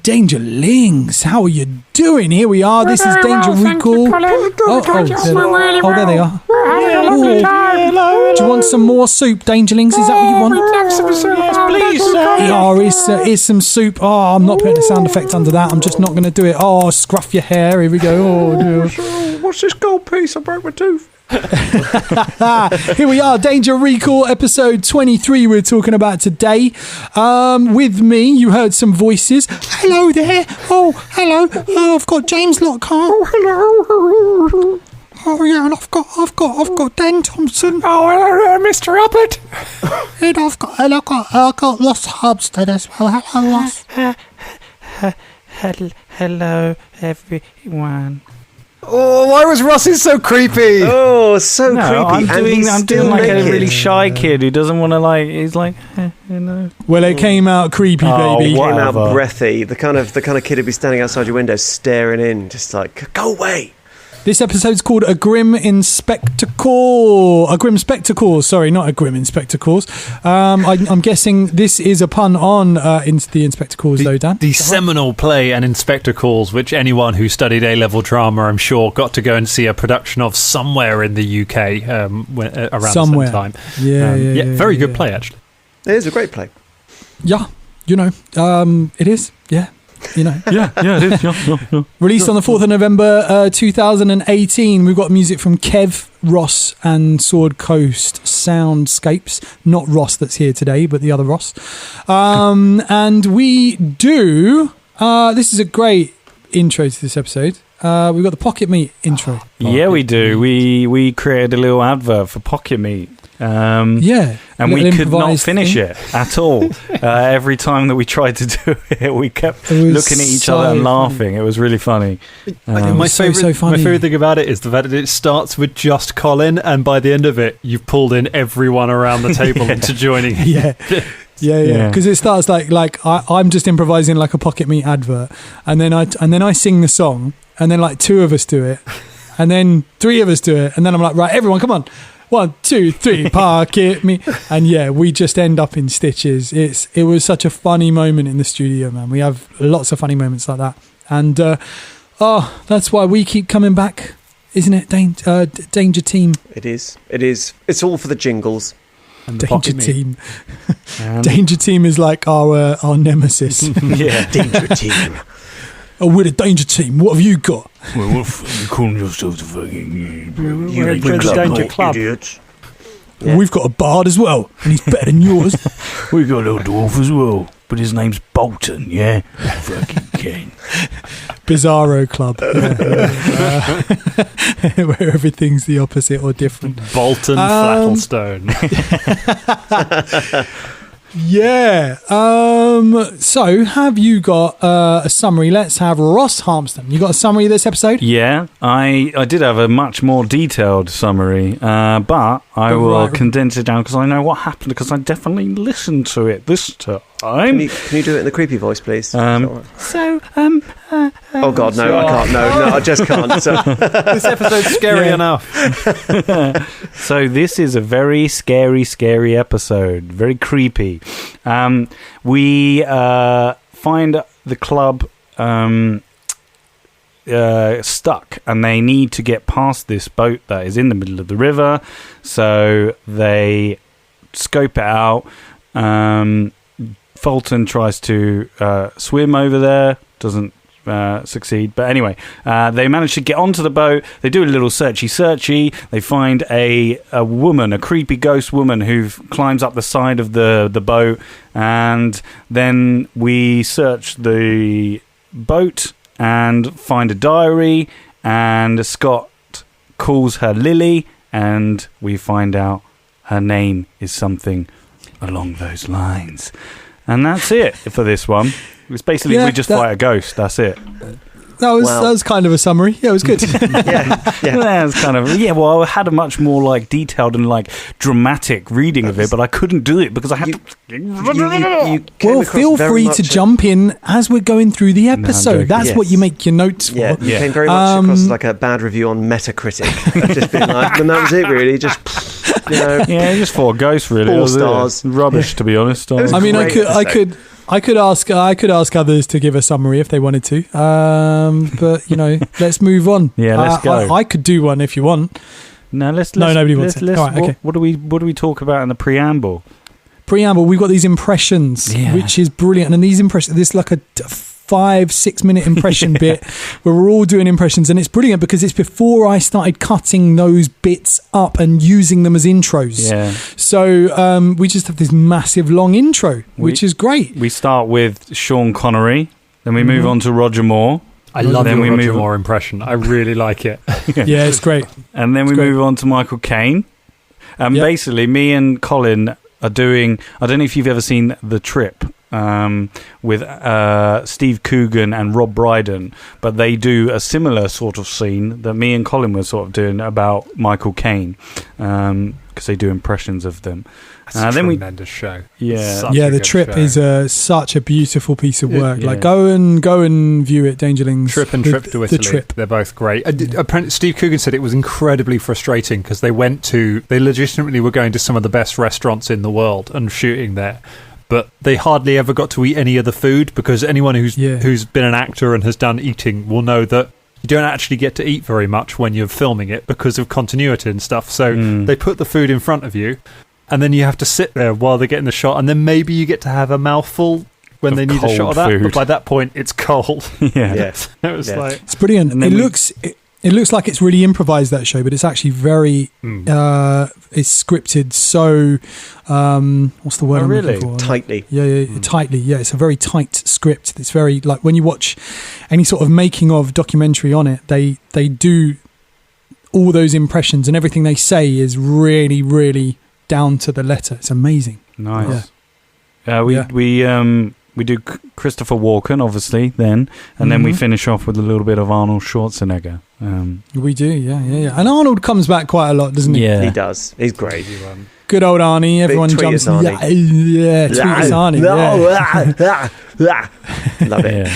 Dangerlings, how are you doing? Here we are. This is Danger Recall. There they are. Do you want some more soup, Dangerlings? Is that what you want? Please, Here's some soup. Oh, I'm not putting a sound effect under that. I'm just not going to do it. Oh, scruff your hair. Here we go. Oh, dear. What's this gold piece? I broke my tooth. Here we are, Danger Recall, episode 23 we're talking about today. With me, you heard some voices. Hello there. Oh, hello. Oh, I've got James Lockhart. Oh, hello. Oh yeah, and I've got Dan Thompson. Oh, hello, Mr. Hubbard. And I've got Ross Hubstead as well. Hello, Ross. Hello, everyone. Oh, why was Rossi so creepy? Oh, so creepy. I'm doing like a really shy kid who doesn't want to he's like, you know. Well, it came out creepy, baby. It came out breathy. The kind of kid who'd be standing outside your window staring in, just like, go away. This episode's called A Grim Inspectacle. A Grim Spectacles. Sorry, not A Grim Inspectacles. I'm guessing this is a pun on into the Inspectacles, though, Dan. The seminal play and Inspectacles, which anyone who studied A-level drama, I'm sure, got to go and see a production of somewhere in the UK around the same time. Yeah, very good play, actually. It is a great play. Yeah, it is. Yeah. Yeah, it is. Yeah. Released on the 4th of November 2018. We've got music from Kev, Ross and Sword Coast Soundscapes. Not Ross that's here today, but the other Ross. And we do... this is a great intro to this episode. We've got the Pocket Meat intro. Yeah, we do. We created a little advert for Pocket Meat. And we could not finish it at all. Every time that we tried to do it, we kept looking at each other and laughing. It was really funny. My favourite thing about it is the fact that it starts with just Colin, and by the end of it, you've pulled in everyone around the table into joining. Yeah. Because it starts like I'm just improvising like a Pocket Meat advert, and then I sing the song, and then like two of us do it, and then three of us do it, and then I'm like, right, everyone, come on. 1, 2, 3, Pocket Meat. And yeah, we just end up in stitches. It was such a funny moment in the studio, man. We have lots of funny moments like that. And that's why we keep coming back, isn't it, Danger Team? It is. It's all for the jingles. And the Danger Team. Danger Team is like our nemesis. Yeah, Danger Team. Oh, we're the Danger Team. What have you got? Well, what you calling yourself the fucking... We're the Danger Club. Idiots. Yeah. We've got a bard as well, and he's better than yours. We've got a little dwarf as well, but his name's Bolton, yeah? Fucking Ken. Bizarro Club. Where everything's the opposite or different. Bolton Flattlestone. Yeah. So, have you got a summary? Let's have Ross Harmston. You got a summary of this episode? Yeah, I did have a much more detailed summary, but I will condense it down because I know what happened, because I definitely listened to it this time. Can you do it in the creepy voice, please? Oh God, no, I can't. No, I just can't. So. This episode's scary enough. So this is a very scary episode. Very creepy. We find the club stuck, and they need to get past this boat that is in the middle of the river. So they scope it out. Fulton tries to swim over there, doesn't succeed. But anyway, they manage to get onto the boat. They do a little searchy. They find a woman, a creepy ghost woman who climbs up the side of the boat. And then we search the boat and find a diary. And Scott calls her Lily. And we find out her name is something along those lines. And that's it for this one. It's basically we just fight a ghost. That's it. That was kind of a summary. Yeah, it was good. That was kind of Well, I had a much more detailed and dramatic reading of it, but I couldn't do it because I had to. Feel free to jump in as we're going through the episode. That's what you make your notes for. Yeah, you came very much across like a bad review on Metacritic. Just been and that was it, really. Just. You know, just for a ghost, really. 4 stars. Rubbish, to be honest. I mean, I I could ask others to give a summary if they wanted to. But let's move on. Yeah, let's go. I could do one if you want. No, nobody wants it. All right, okay. What do we talk about in the preamble? We've got these impressions, which is brilliant. And these impressions, this is like a 5-6 minute impression bit where we're all doing impressions, and it's brilliant because it's before I started cutting those bits up and using them as intros. Yeah. So we just have this massive long intro, which is great. We start with Sean Connery, then we move on to Roger Moore. I love your Roger Moore impression. I really like it. Yeah, it's great. And then we move on to Michael Caine. Basically, me and Colin are doing, I don't know if you've ever seen The Trip with Steve Coogan and Rob Brydon, but they do a similar sort of scene that me and Colin were sort of doing about Michael Caine, because they do impressions of them. That's a tremendous show. Yeah, The Trip is such a beautiful piece of work. Like go and view it, Dangerlings. Trip to Italy. The Trip. They're both great. Steve Coogan said it was incredibly frustrating because they legitimately were going to some of the best restaurants in the world and shooting there. But they hardly ever got to eat any of the food because anyone who's been an actor and has done eating will know that you don't actually get to eat very much when you're filming it because of continuity and stuff. So they put the food in front of you, and then you have to sit there while they're getting the shot, and then maybe you get to have a mouthful when they need a shot of that. But by that point, it's cold. It was like, it's brilliant. It looks like it's really improvised, that show, but it's actually very it's scripted so what's the word I'm looking for? Tightly. Tightly. Yeah, it's a very tight script. It's very, like, when you watch any sort of making of documentary on it, they do all those impressions, and everything they say is really, really down to the letter. It's amazing. Nice. We do Christopher Walken, obviously, then, and then we finish off with a little bit of Arnold Schwarzenegger. We do, yeah. And Arnold comes back quite a lot, doesn't he? Yeah, he does. He's great. Good old Arnie. Everyone jumps. Arnie. Yeah, tweet us Arnie. Love it.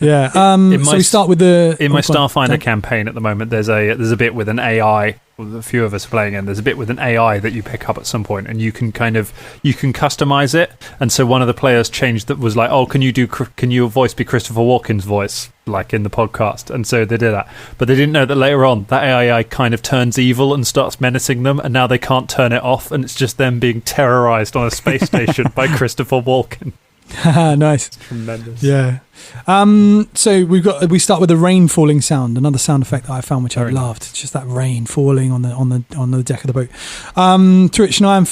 Yeah. So we start with in my Starfinder campaign at the moment. There's a bit with an AI. A few of us are playing, and there's a bit with an AI that you pick up at some point, and you can customize it. And so one of the players changed that, was like, "Oh, can your voice be Christopher Walken's voice, like in the podcast?" And so they did that, but they didn't know that later on that AI kind of turns evil and starts menacing them, and now they can't turn it off, and it's just them being terrorized on a space station by Christopher Walken. Nice. It's tremendous. Yeah. So we start with the rain falling sound, another sound effect that I found, which I loved. It's just that rain falling on the deck of the boat. To which Shania and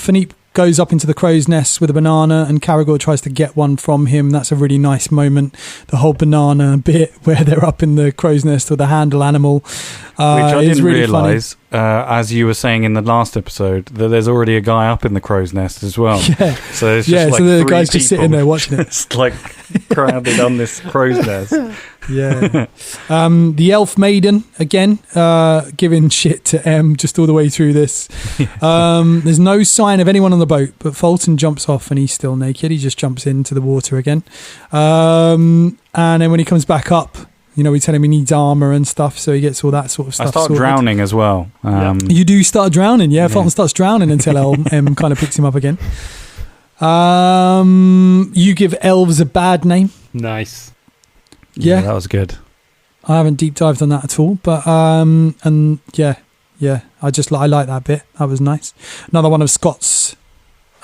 Philippe goes up into the crow's nest with a banana, and Caragor tries to get one from him. That's a really nice moment. The whole banana bit where they're up in the crow's nest with the handle animal. Which I didn't realise, as you were saying in the last episode, that there's already a guy up in the crow's nest as well. Yeah. So it's just so the guy's just sitting there watching it. It's like crowded on this crow's nest. Yeah. The elf maiden, again, giving shit to M just all the way through this. There's no sign of anyone on the boat, but Fulton jumps off and he's still naked. He just jumps into the water again. And then when he comes back up, we tell him he needs armour and stuff, so he gets all that sort of stuff. I start drowning as well. You do start drowning, yeah. Fulton starts drowning until M kind of picks him up again. You give elves a bad name. Nice. Yeah, that was good. I haven't deep dived on that at all, but I like that bit. That was nice. Another one of Scott's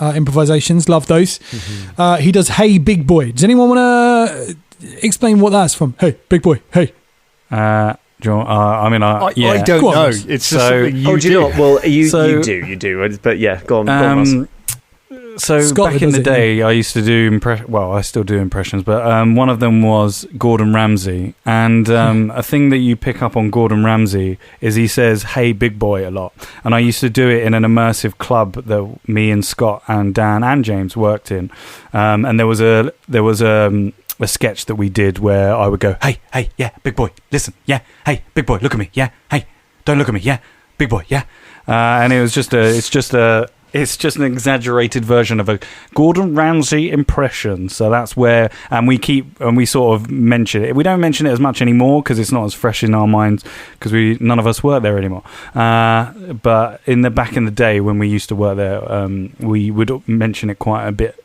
improvisations. Love those. Mm-hmm. He does "Hey Big Boy." Does anyone want to explain what that's from? Hey Big Boy. Hey. I don't know. It's just something you do. You know what? Well, you do. But yeah, go on, Ross. So Scott, back in the day, I used to do I still do impressions, but one of them was Gordon Ramsay, and a thing that you pick up on Gordon Ramsay is he says "Hey Big Boy" a lot, and I used to do it in an immersive club that me and Scott and Dan and James worked in, and there was a sketch that we did where I would go, "Hey, yeah, big boy, listen, yeah, hey, big boy, look at me, yeah, hey, don't look at me, yeah, big boy, yeah," and it's just an exaggerated version of a Gordon Ramsay impression. So that's where, and we sort of mention it. We don't mention it as much anymore because it's not as fresh in our minds because none of us work there anymore. But back in the day when we used to work there, we would mention it quite a bit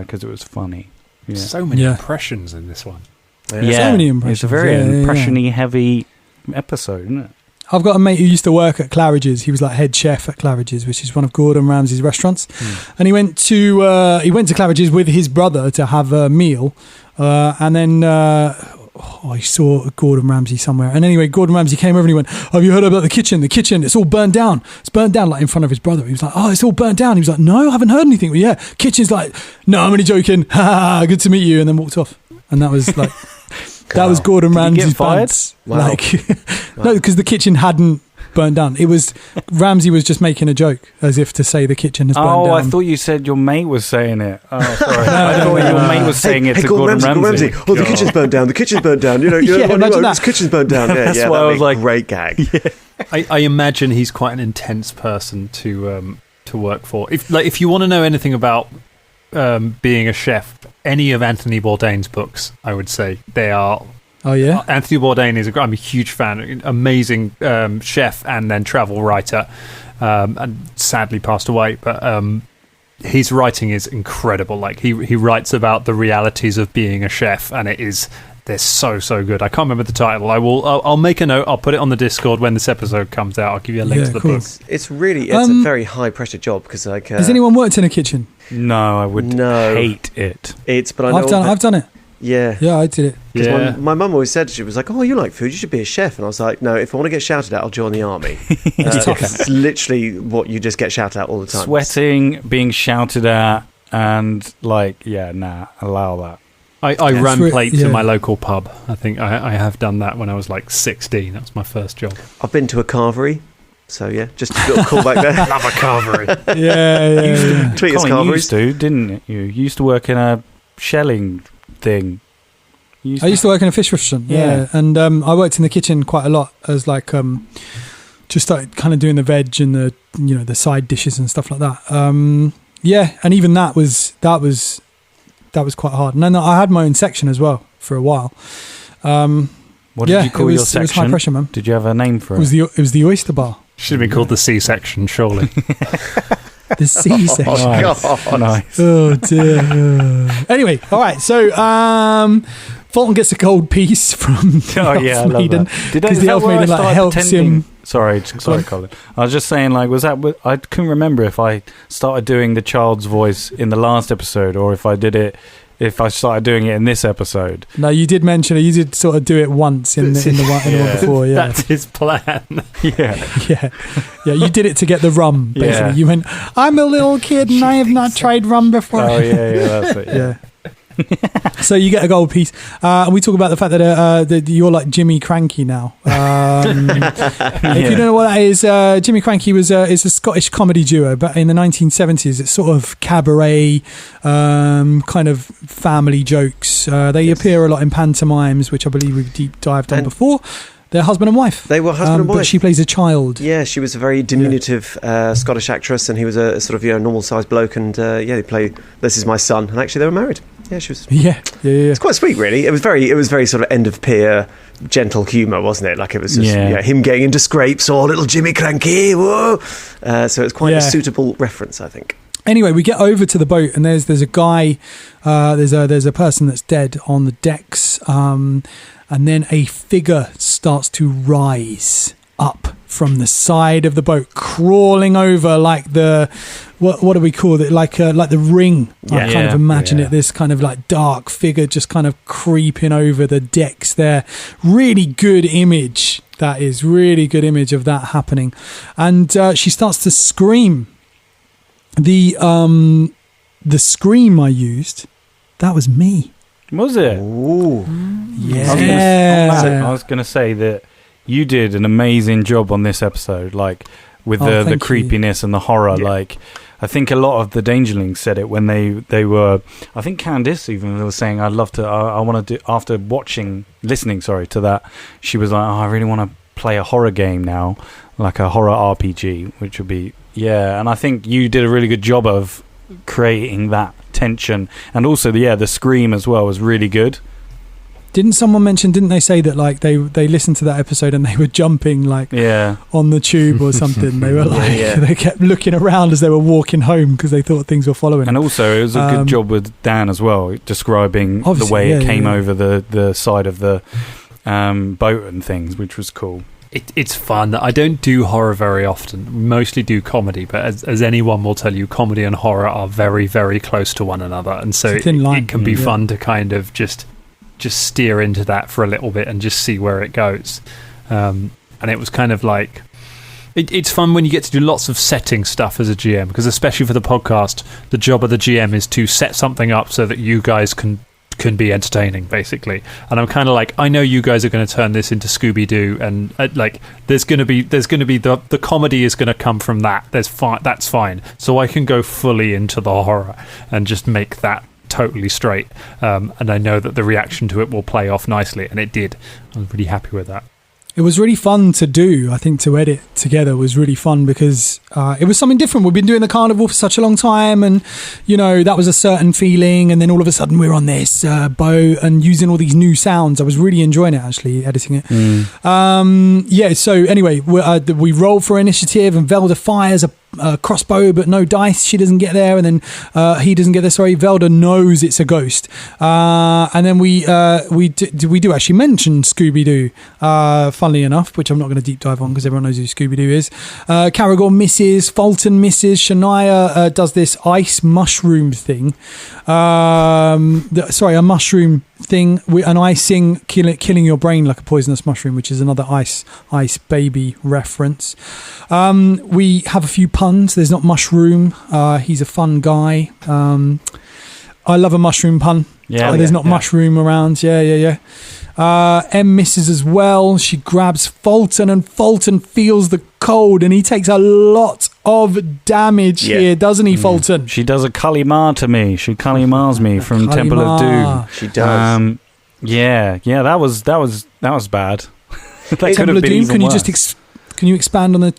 because it was funny. Yeah. So many impressions in this one. So many impressions. It's a very impression-y heavy episode, isn't it? I've got a mate who used to work at Claridge's. He was like head chef at Claridge's, which is one of Gordon Ramsay's restaurants. And he went to Claridge's with his brother to have a meal, and then he saw Gordon Ramsay somewhere. And anyway, Gordon Ramsay came over and he went, "Have you heard about the kitchen? The kitchen, it's all burnt down. It's burnt down," like in front of his brother. He was like, "Oh, it's all burnt down." He was like, "No, I haven't heard anything." Well, yeah, kitchen's like, "No, I'm only joking. Good to meet you," and then walked off. And that was like. That was Gordon Ramsay's bants. Wow. No, because the kitchen hadn't burnt down. It was Ramsay was just making a joke, as if to say the kitchen has burnt down. Oh, I thought you said your mate was saying it. Oh, sorry. I thought your mate was saying it to Gordon Gordon Ramsay. Oh, the kitchen's burnt down. The kitchen's burnt down. This kitchen's burnt down. Yeah, That's why I was like, great gag. Yeah. I imagine he's quite an intense person to work for. If you want to know anything about being a chef, any of Anthony Bourdain's books, I would say they are. Oh yeah, Anthony Bourdain I'm a huge fan. Amazing chef and then travel writer, and sadly passed away. But his writing is incredible. Like he writes about the realities of being a chef, and they're so good. I can't remember the title. I'll make a note. I'll put it on the Discord when this episode comes out. I'll give you a link to the book. It's a very high pressure job because like. Has anyone worked in a kitchen? No, I would hate it. But I've done it. Yeah, I did it. Because my mum always said, she was like, "Oh, you like food? You should be a chef." And I was like, "No, if I want to get shouted at, I'll join the army." It's literally what you just get shouted at all the time. Sweating, being shouted at, and allow that. I ran plates in my local pub. I think I have done that when I was like 16. That was my first job. I've been to a carvery. So yeah, just a little callback there. Love a carvery. Yeah. Tweet us Colin carveries. used to, didn't you? You used to work in a shelling thing. I used to work in a fish restaurant. Yeah. And I worked in the kitchen quite a lot as like just started kind of doing the veg and the side dishes and stuff like that. And even that was quite hard. And then I had my own section as well for a while. What did you call your section? It was high pressure, man. Did you have a name for it? It was the oyster bar. Should have been called the C-section, surely. The C-section. Nice. Oh dear. Anyway, all right. So Fulton gets a gold piece from the Elf Maiden because the Elf Maiden helps him. Sorry, Colin. I was just saying, like, was that? I couldn't remember if I started doing the child's voice in the last episode or if I did it. If I started doing it in this episode. No, you did mention it. You did sort of do it once in the one before. Yeah, that's his plan. Yeah. You did it to get the rum. Basically, you went. I'm a little kid and I have not tried rum before. Oh yeah, that's it. Yeah. So you get a gold piece, and we talk about the fact that you're like Jimmy Cranky now. If you don't know what that is, Jimmy Cranky is a Scottish comedy duo, but in the 1970s, it's sort of cabaret, kind of family jokes. They appear a lot in pantomimes, which I believe we've deep dived on before. They're husband and wife. They were husband and wife. But she plays a child. Yeah, she was a very diminutive Scottish actress, and he was a sort of normal-sized bloke. And they play "This Is My Son," and actually they were married. Yeah, she was. Yeah. It's quite sweet, really. It was very sort of end of pier, gentle humour, wasn't it? Like it was just him getting into scrapes, or little Jimmy Cranky, whoa. So it's quite a suitable reference, I think. Anyway, we get over to the boat, and there's a guy, there's a person that's dead on the decks, and then a figure starts to rise up from the side of the boat, crawling over like the what do we call it? Like the Ring. I kind of imagine it. This kind of like dark figure just kind of creeping over the decks there. Really good image. That is really good image of that happening, and she starts to scream. The scream I used, that was me. Was it? Ooh. Yeah. I was going to say that you did an amazing job on this episode, like with the creepiness and the horror. Like, I think a lot of the Dangerlings said it when they were. I think Candice even was saying, "I'd love to. I want to do." After listening to that, she was like, "Oh, I really want to play a horror game now, like a horror RPG, which would be." Yeah, and I think you did a really good job of creating that tension, and also the scream as well was really good. Didn't they say that like they listened to that episode and they were jumping like on the tube or something? They were like they kept looking around as they were walking home because they thought things were following. And also it was a good job with Dan as well, describing the way it came over the side of the boat and things, which was cool. It's fun. I don't do horror very often. Mostly do comedy, but as anyone will tell you, comedy and horror are very, very close to one another, and so it can be fun to kind of just steer into that for a little bit and just see where it goes. And it was kind of like it's fun when you get to do lots of setting stuff as a GM, because especially for the podcast, the job of the GM is to set something up so that you guys can be entertaining, basically. And I'm kind of like, I know you guys are going to turn this into Scooby-Doo, and like there's going to be the comedy is going to come from that. That's fine. So I can go fully into the horror and just make that totally straight. And I know that the reaction to it will play off nicely, and it did. I was really happy with that. It was really fun to do. I think to edit together was really fun because it was something different. We've been doing the carnival for such a long time, and that was a certain feeling. And then all of a sudden we're on this boat and using all these new sounds. I was really enjoying it, actually, editing it. So anyway, we roll for initiative, and Velda fires a crossbow but no dice. She doesn't get there, and then he doesn't get there. Sorry, Velda knows it's a ghost, and then we do actually mention Scooby-Doo, funnily enough, which I'm not going to deep dive on because everyone knows who Scooby-Doo is. Caragor misses, Fulton misses, Shania does this ice mushroom thing, a mushroom thing, and I sing killing your brain like a poisonous mushroom, which is another ice baby reference. We have a few puns. There's not mushroom. He's a fun guy. I love a mushroom pun. There's not mushroom around. M misses as well. She grabs Fulton, and Fulton feels the cold, and he takes a lot of damage here, doesn't he, Fulton? She does a Kalimar to me. She Kalimars me from Temple of Doom. She does. That was bad. Temple of Doom. Can you expand on the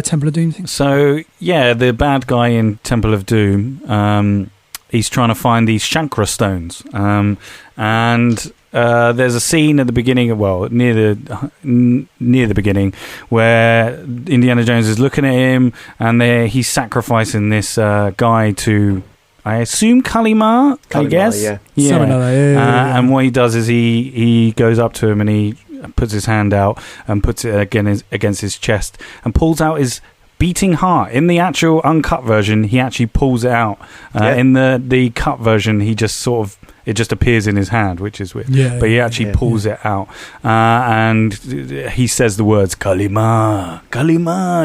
Temple of Doom thing? So the bad guy in Temple of Doom, he's trying to find these Shankra stones, and there's a scene at the beginning, near the beginning, where Indiana Jones is looking at him, and he's sacrificing this guy to, I assume, Kalimar, I guess. Something like that. And what he does is he goes up to him and he puts his hand out and puts it against his chest and pulls out his beating heart. In the actual uncut version, he actually pulls it out. In the cut version, he just sort of, it just appears in his hand, which is weird. But he actually pulls it out, and he says the words Kalimar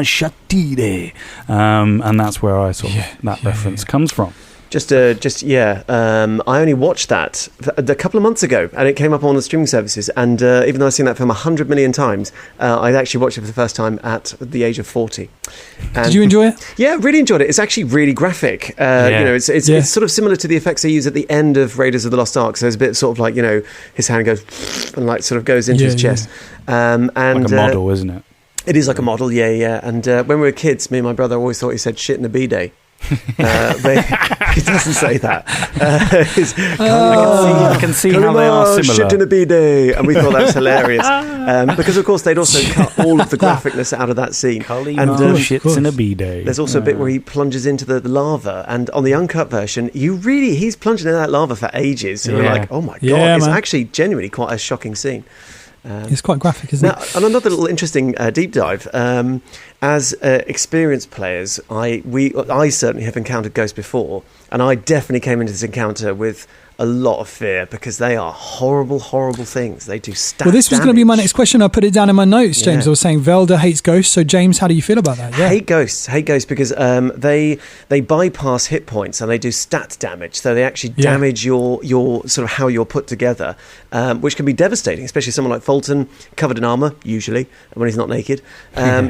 Shatire, and that's where I saw that reference comes from. I only watched that a couple of months ago, and it came up on the streaming services. And even though I've seen that film 100 million times, I actually watched it for the first time at the age of 40. And did you enjoy it? Yeah, really enjoyed it. It's actually really graphic. It's sort of similar to the effects they use at the end of Raiders of the Lost Ark. So there's a bit sort of like, his hand goes and like sort of goes into his chest. And like a model, isn't it? It is like a model, yeah. And when we were kids, me and my brother always thought he said shit in a B-day. He doesn't say that. I can see how they are similar. Shit in a B-day, and we thought that was hilarious because, of course, they'd also cut all of the graphicness out of that scene. And shits in a B-day. There's also a bit where he plunges into the lava, and on the uncut version, he's plunging in that lava for ages, and you're like, oh my god, it's actually genuinely quite a shocking scene. It's quite graphic, isn't it? And another little interesting deep dive. As experienced players, I certainly have encountered ghosts before, and I definitely came into this encounter with a lot of fear because they are horrible, horrible things. They do stat Well, this was going to be my next question. I put it down in my notes, James. Yeah. I was saying Velda hates ghosts. So, James, how do you feel about that? Yeah. Hate ghosts because they bypass hit points and they do stat damage. So they actually damage your sort of how you're put together, which can be devastating, especially someone like Fulton, covered in armour, usually, when he's not naked.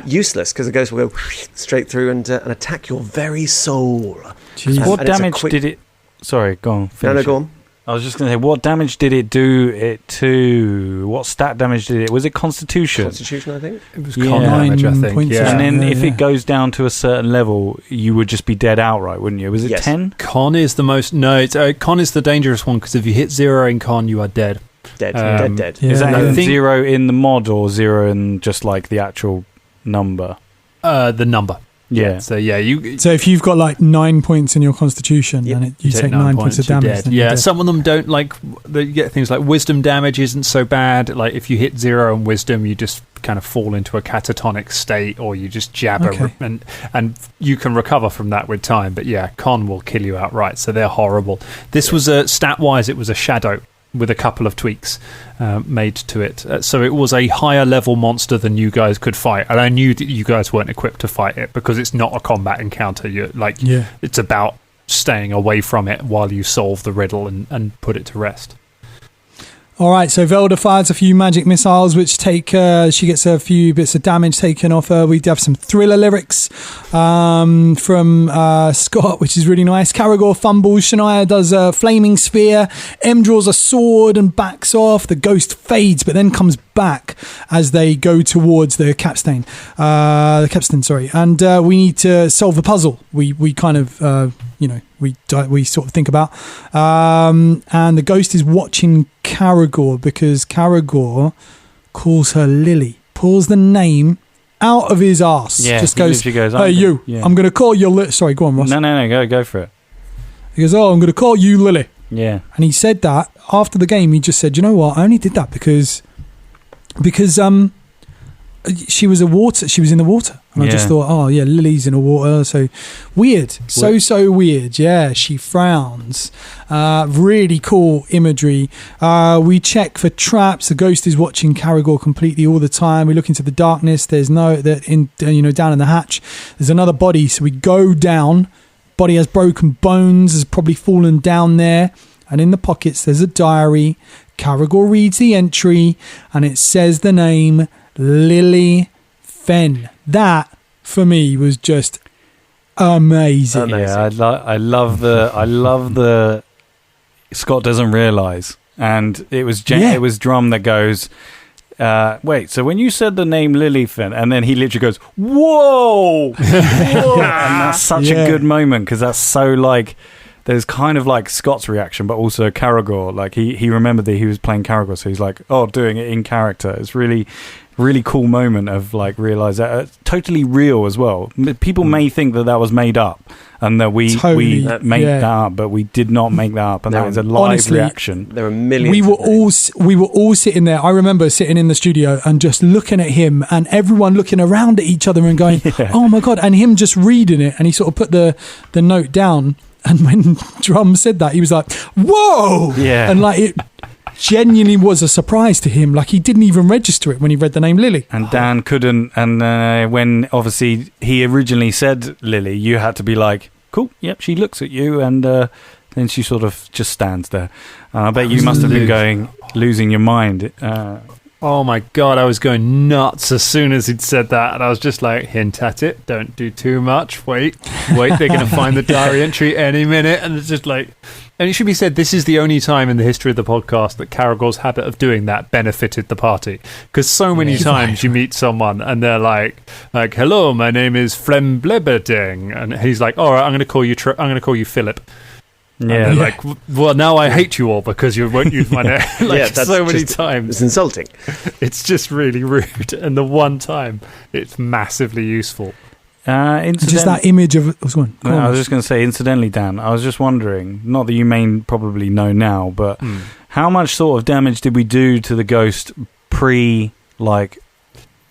Useless because the ghost will go straight through and attack your very soul. What damage did it... Sorry, go on. No, go on. I was just going to say, what damage did it do it to? What stat damage did it? Was it Constitution? Constitution, I think. It was con damage, I think. Yeah. And then if it goes down to a certain level, you would just be dead outright, wouldn't you? Was it 10? Con is the most... No, con is the dangerous one because if you hit 0 in con, you are dead. Dead. Yeah. Is that I think- 0 in the mod or 0 in just like the actual number? The number. Yeah. So you. So if you've got like 9 points in your constitution, Yep. then you take 9 points of you're damage. dead. Then you're Yeah, dead. some of them don't like. You get things like wisdom damage isn't so bad. Like if you hit 0 on wisdom, you just kind of fall into a catatonic state, or you just jabber, Okay. and you can recover from that with time. But yeah, con will kill you outright. So they're horrible. This was a stat wise, it was a shadow with a couple of tweaks made to it. So it was a higher level monster than you guys could fight. And I knew that you guys weren't equipped to fight it because it's not a combat encounter. It's about staying away from it while you solve the riddle and put it to rest. All right, so Velda fires a few magic missiles, which take. She gets a few bits of damage taken off her. We have some Thriller lyrics from Scott, which is really nice. Karagor fumbles. Shania does a flaming spear. M draws a sword and backs off. The ghost fades, but then comes back as they go towards the capstan. Sorry, and we need to solve a puzzle. We kind of. We sort of think about, and the ghost is watching Karagor because Karagor calls her Lily, pulls the name out of his arse. Yeah, just he goes, literally goes, "Hey you, yeah. I'm going to call you." Sorry, go on, Ross. No, go for it. He goes, "Oh, I'm going to call you Lily," Yeah. and he said that after the game. He just said, "You know what? I only did that because she was in the water." And I just thought, oh yeah, Lily's in the water. So weird. So weird. Yeah, she frowns. Really cool imagery. We check for traps. The ghost is watching Karagor completely all the time. We look into the darkness. There's down in the hatch, there's another body. So we go down. Body has broken bones, has probably fallen down there. And in the pockets, there's a diary. Karagor reads the entry and it says the name Lily Fenn. That for me was just amazing. Yeah, I love the Scott doesn't realise, and it was it was Drum that goes, wait, so when you said the name Lily Fenn, and then he literally goes, whoa, whoa, and that's such a good moment because that's so like. There's kind of like Scott's reaction, but also Karagor. Like he remembered that he was playing Karagor, so he's like, "Oh, doing it in character." It's really cool moment of like realize that totally real as well. People may think that was made up and that we made that up, but we did not make that up, and that was a live reaction. There were millions. We were all sitting there. I remember sitting in the studio and just looking at him, and everyone looking around at each other and going, "Oh my god!" And him just reading it, and he sort of put the note down. And when Drum said that, he was like, "Whoa!" Yeah. And like it genuinely was a surprise to him. Like he didn't even register it when he read the name Lily. And Dan couldn't. And when obviously he originally said Lily, you had to be like, "Cool, yep." She looks at you, and then she sort of just stands there. I bet you must have been losing your mind. Oh my god, I was going nuts as soon as he'd said that, and I was just like, hint at it, don't do too much, wait, they're going to find the diary entry any minute, and it's just like, and it should be said, this is the only time in the history of the podcast that Karagor's habit of doing that benefited the party, because so many times you meet someone and they're like, "Hello, my name is Flembleberding," and he's like, "All right, I'm going to call you Philip." Yeah, like, well, now I hate you all because you won't use my name. That's so many times. It's insulting. It's just really rude. And the one time, it's massively useful. Just that image of... I was just going to say, incidentally, Dan, I was just wondering, not that you may probably know now, but how much sort of damage did we do to the ghost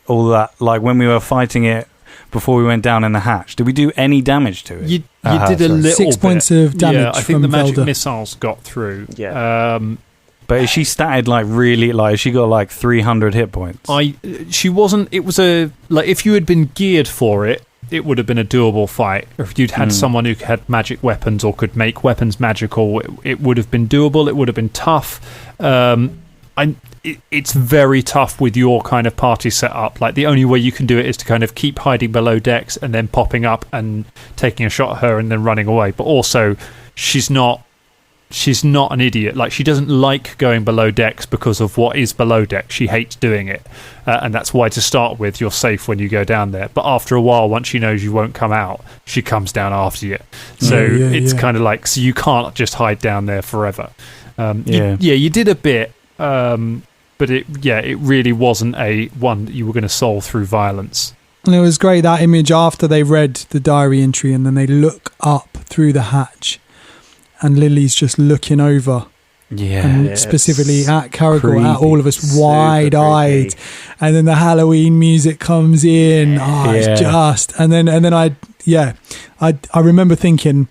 all that, like when we were fighting it, before we went down in the hatch? Did we do any damage to it? You did a little 6 points of damage. Yeah, I think from the magic Velda. missiles got through. Yeah. But is she statted like really, like she got like 300 hit points? She wasn't. It was if you had been geared for it, it would have been a doable fight. Or if you'd had someone who had magic weapons or could make weapons magical, it would have been doable. It would have been tough. It's very tough with your kind of party setup. Like the only way you can do it is to kind of keep hiding below decks and then popping up and taking a shot at her and then running away. But also, she's not an idiot. Like she doesn't like going below decks because of what is below deck. She hates doing it, and that's why to start with you're safe when you go down there. But after a while, once she knows you won't come out, she comes down after you. So it's kind of like, so you can't just hide down there forever. You did a bit. but it really wasn't a one that you were going to solve through violence. And it was great, that image after they read the diary entry and then they look up through the hatch and Lily's just looking over. Yeah. And specifically at Caragor, creepy, at all of us, wide-eyed. creepy. And then the Halloween music comes in. It's just... And then I remember thinking,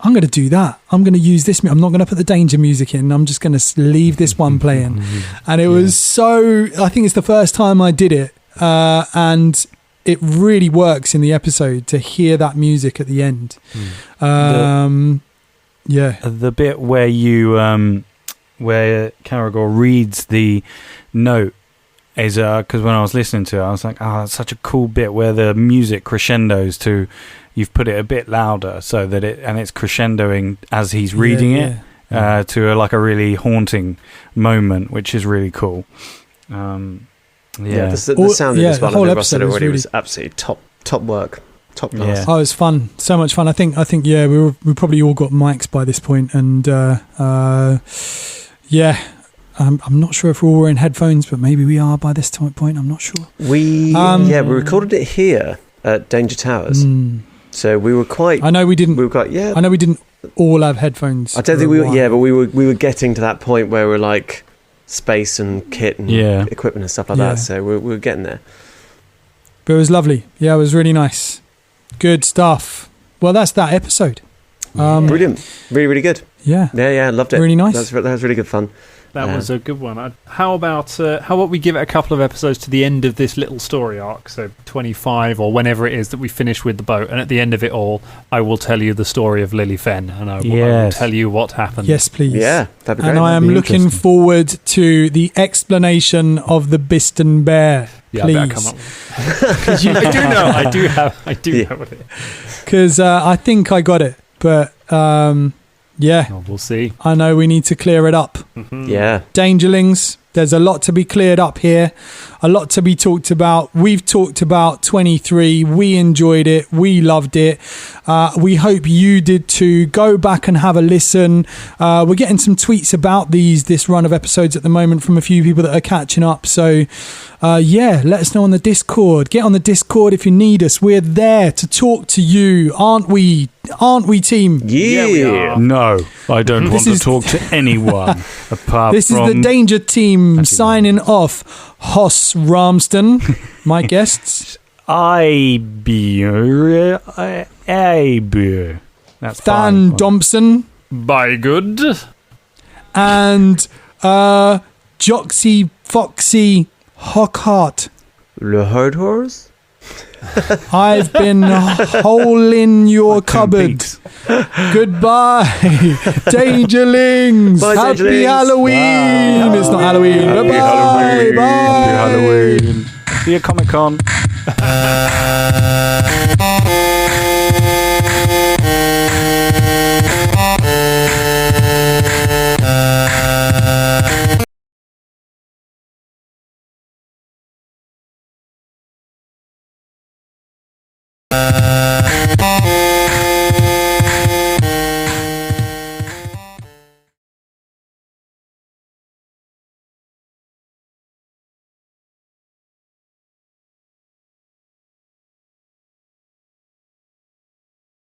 I'm going to do that. I'm going to use this. I'm not going to put the danger music in. I'm just going to leave this one playing. And it was so... I think it's the first time I did it. And it really works in the episode to hear that music at the end. The bit where you... where Caragor reads the note is because when I was listening to it, I was like, that's such a cool bit where the music crescendos to, you've put it a bit louder so that it's crescendoing as he's reading it to a really haunting moment, which is really cool. The sound of this one, I Ross said already, was absolutely top work. Top class. Yeah. Oh, it was fun. So much fun. I think we probably all got mics by this point, and I'm not sure if we're all wearing headphones, but maybe we are by this point. I'm not sure. We recorded it here at Danger Towers, so we were quite. I know we didn't. We were quite. I know we didn't all have headphones. I don't think we were. Yeah, but we were getting to that point where we're like space and kit and equipment and stuff like that. So we were getting there. But it was lovely. Yeah, it was really nice. Good stuff. Well, that's that episode. Brilliant. Really, really good. Yeah. Yeah, loved it. Really nice. That was really good fun. That was a good one. How about we give it a couple of episodes to the end of this little story arc, so 25 or whenever it is that we finish with the boat, and at the end of it all, I will tell you the story of Lily Fenn, and I will tell you what happened. Yes, please. Yeah, that'd be great. And I am looking forward to the explanation of the Biston Bear. Yeah, please. I better come up with it. I do know. I do know it. Because I think I got it, but we'll see. I know we need to clear it up. Yeah. Dangerlings, there's a lot to be cleared up here, a lot to be talked about. We've talked about 23. We enjoyed it. We loved it. We hope you did too. Go back and have a listen. We're getting some tweets about this run of episodes at the moment from a few people that are catching up. So let us know on the Discord. Get on the Discord if you need us. We're there to talk to you, aren't we? Aren't we, team? Yeah, we are. No, I don't want to talk to anyone apart this from... This is the Danger Team signing off. Hoss Ramsden, my guests. Aibur. That's Than Thompson. By good. And Joxy Foxy Hockhart. Le Hard Horse? I've been hole in your cupboard. Goodbye, Dangerlings. Bye, Happy Dangerlings. Halloween. Bye. It's not Halloween. Happy Bye. Halloween. Bye. Happy Halloween. See you at Comic-Con.